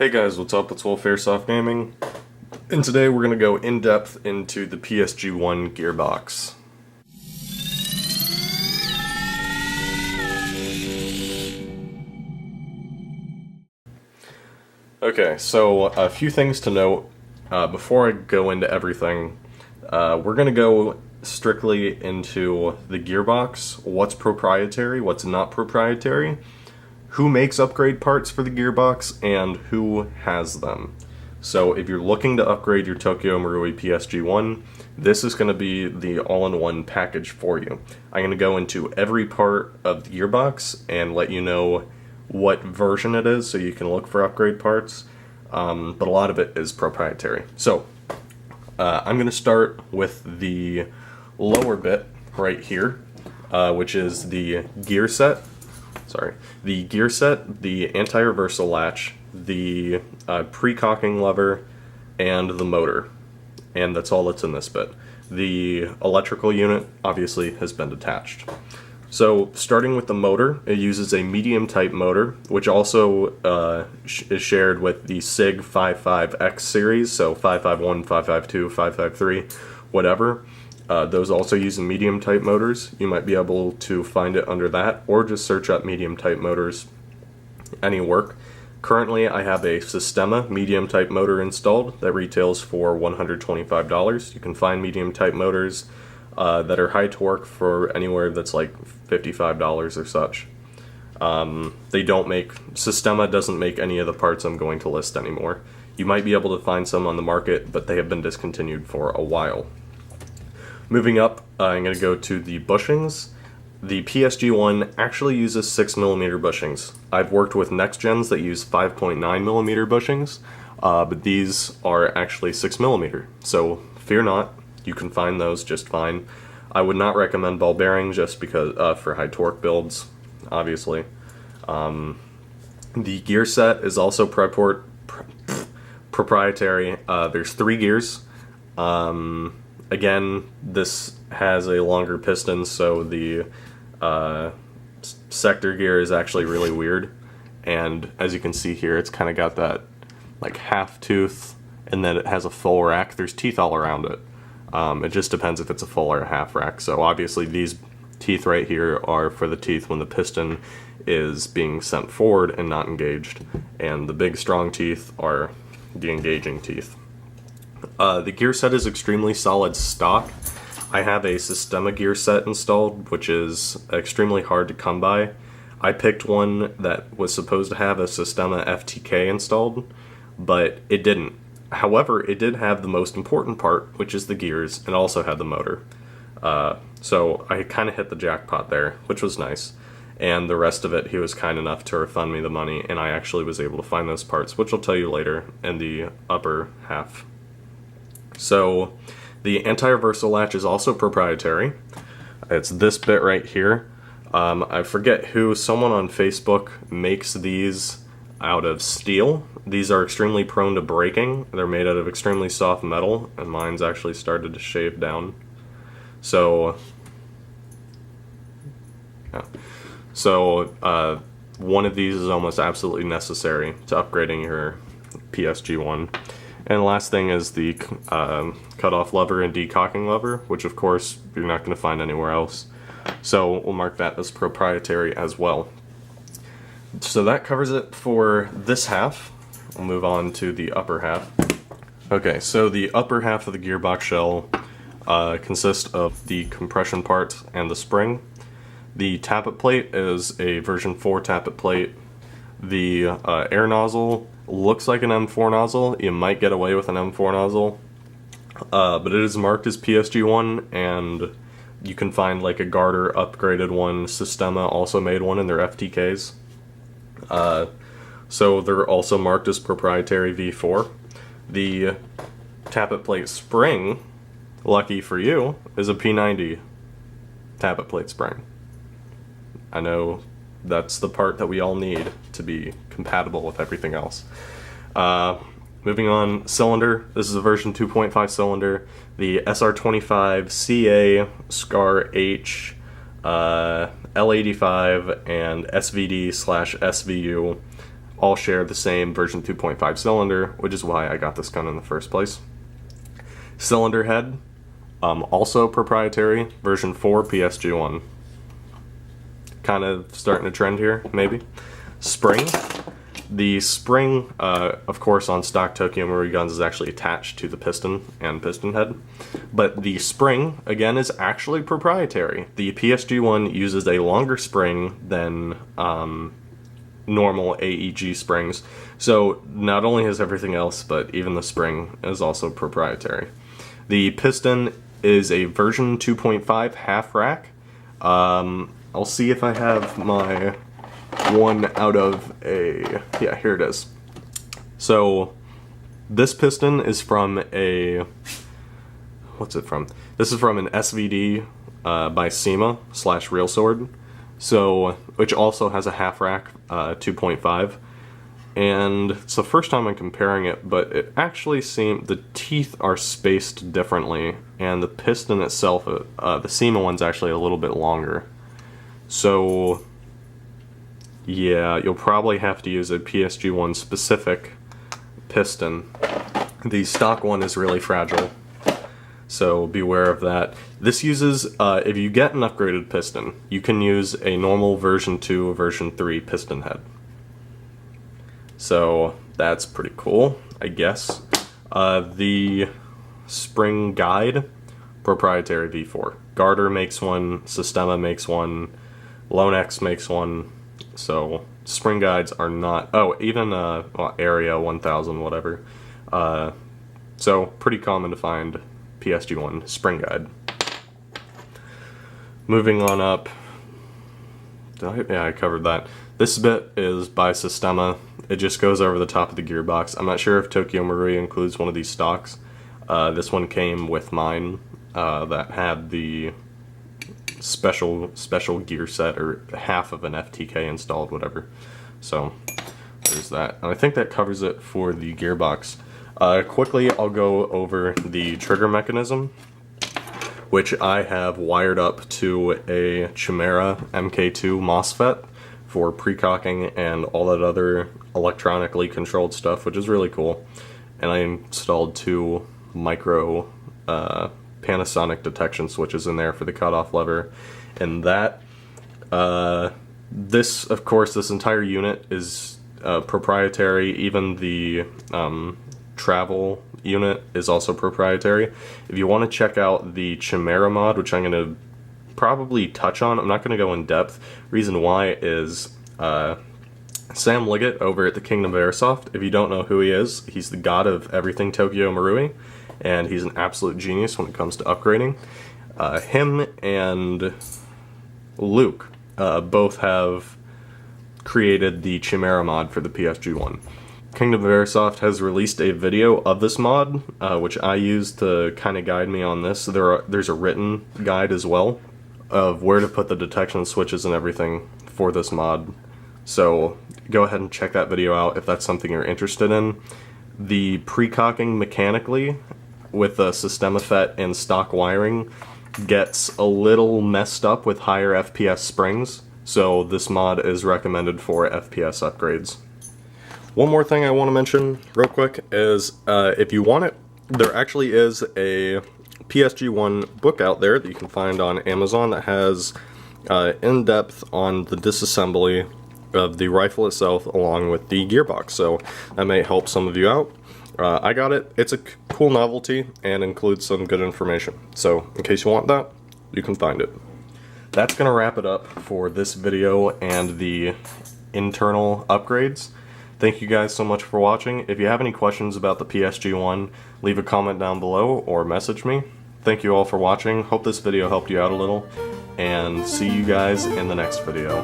Hey guys, what's up? It's Wolf Airsoft Gaming, and today we're going to go in depth into the PSG-1 Gearbox. Okay, so a few things to note before I go into everything. We're going to go strictly into the Gearbox, what's proprietary, what's not proprietary, who makes upgrade parts for the Gearbox, and who has them. So if you're looking to upgrade your Tokyo Marui PSG-1, this is going to be the all-in-one package for you. I'm going to go into every part of the Gearbox and let you know what version it is so you can look for upgrade parts, but a lot of it is proprietary. So I'm going to start with the lower bit right here, which is the gear set. The gear set, the anti-reversal latch, the pre-cocking lever, and the motor. And that's all that's in this bit. The electrical unit obviously has been detached. So starting with the motor, it uses a medium type motor, which also is shared with the SIG 55X series, so 551, 552, 553, whatever. Those also use medium type motors. You might be able to find it under that, or just search up medium type motors. Any work. Currently I have a Systema medium type motor installed that retails for $125. You can find medium type motors that are high torque for anywhere that's like $55 or such. Systema doesn't make any of the parts I'm going to list anymore. You might be able to find some on the market, but they have been discontinued for a while. Moving up, I'm going to go to the bushings. The PSG-1 actually uses 6mm bushings. I've worked with next gens that use 5.9mm bushings, but these are actually 6mm. So fear not, you can find those just fine. I would not recommend ball bearings just because for high torque builds, obviously. The gear set is also proprietary. There's 3 gears. Again, this has a longer piston, so the sector gear is actually really weird. And as you can see here, it's kind of got that like half tooth, and then it has a full rack. There's teeth all around it. It just depends if it's a full or a half rack. So obviously these teeth right here are for the teeth when the piston is being sent forward and not engaged. And the big strong teeth are the engaging teeth. The gear set is extremely solid stock. I have a Systema gear set installed, which is extremely hard to come by. I picked one that was supposed to have a Systema FTK installed, but it didn't. However, it did have the most important part, which is the gears, and also had the motor. So I kind of hit the jackpot there, which was nice. And the rest of it, he was kind enough to refund me the money, and I actually was able to find those parts, which I'll tell you later in the upper half. So the anti-reversal latch is also proprietary. It's this bit right here. I forget who, someone on Facebook makes these out of steel. These are extremely prone to breaking. They're made out of extremely soft metal, and mine's actually started to shave down. So, yeah. So one of these is almost absolutely necessary to upgrading your PSG-1. And the last thing is the cutoff lever and decocking lever, which of course you're not going to find anywhere else. So we'll mark that as proprietary as well. So that covers it for this half. We'll move on to the upper half. Okay, so the upper half of the gearbox shell consists of the compression part and the spring. The tappet plate is a version 4 tappet plate. The air nozzle looks like an M4 nozzle. You might get away with an M4 nozzle, but it is marked as PSG-1, and you can find like a Garter upgraded one. Systema also made one in their FTKs. So they're also marked as proprietary V4. The tappet plate spring, lucky for you, is a P90 tappet plate spring. I know that's the part that we all need to be compatible with everything else. Moving on, cylinder. This is a version 2.5 cylinder. The SR25, CA, SCAR H, L85, and SVD/SVU all share the same version 2.5 cylinder, which is why I got this gun in the first place. Cylinder head, also proprietary, version 4 PSG-1. Kind of starting a trend here, maybe. Spring. The spring, of course, on stock Tokyo Marui guns is actually attached to the piston and piston head. But the spring, again, is actually proprietary. The PSG-1 uses a longer spring than normal AEG springs. So not only is everything else, but even the spring is also proprietary. The piston is a version 2.5 half rack. I'll see if I have my one out of a... yeah, here it is. So this piston is from a... what's it from? This is from an SVD by SEMA / Real Sword. So, which also has a half rack 2.5. And it's the first time I'm comparing it, but it actually seems the teeth are spaced differently, and the piston itself, the SEMA one's actually a little bit longer. So yeah, you'll probably have to use a PSG-1 specific piston. The stock one is really fragile, so beware of that. This uses, if you get an upgraded piston, you can use a normal version 2 or version 3 piston head. So that's pretty cool, I guess. The spring guide, proprietary V4. Garter makes one, Sistema makes one, Lonex makes one. So spring guides are not, oh, even well, Area 1000, whatever. So pretty common to find PSG-1 spring guide. Moving on up, yeah, I covered that. This bit is by Sistema. It just goes over the top of the gearbox. I'm not sure if Tokyo Marui includes one of these stocks. This one came with mine that had the special gear set, or half of an FTK installed, whatever. So there's that, and I think that covers it for the gearbox. Quickly, I'll go over the trigger mechanism, which I have wired up to a Chimaira MK2 MOSFET for precocking and all that other electronically controlled stuff, which is really cool. And I installed 2 micro Panasonic detection switches in there for the cutoff lever, and that this, of course, this entire unit is proprietary. Even the travel unit is also proprietary. If you want to check out the Chimaira Mod, which I'm going to probably touch on, I'm not going to go in depth. Reason why is Sam Liggett over at the Kingdom of Airsoft. If you don't know who he is, he's the god of everything Tokyo Marui, and he's an absolute genius when it comes to upgrading. Him and Luke both have created the Chimaira mod for the PSG-1. Kingdom of Airsoft has released a video of this mod, which I used to kind of guide me on this. There's a written guide as well of where to put the detection switches and everything for this mod. So go ahead and check that video out if that's something you're interested in. The precocking mechanically with the Sistema FET and stock wiring gets a little messed up with higher FPS springs, so this mod is recommended for FPS upgrades. One more thing I want to mention real quick is if you want it, there actually is a PSG-1 book out there that you can find on Amazon that has in-depth on the disassembly of the rifle itself along with the gearbox, so that may help some of you out. I got it. It's a cool novelty and includes some good information, so in case you want that, you can find it. That's going to wrap it up for this video and the internal upgrades. Thank you guys so much for watching. If you have any questions about the PSG-1, leave a comment down below or message me. Thank you all for watching. Hope this video helped you out a little, and see you guys in the next video.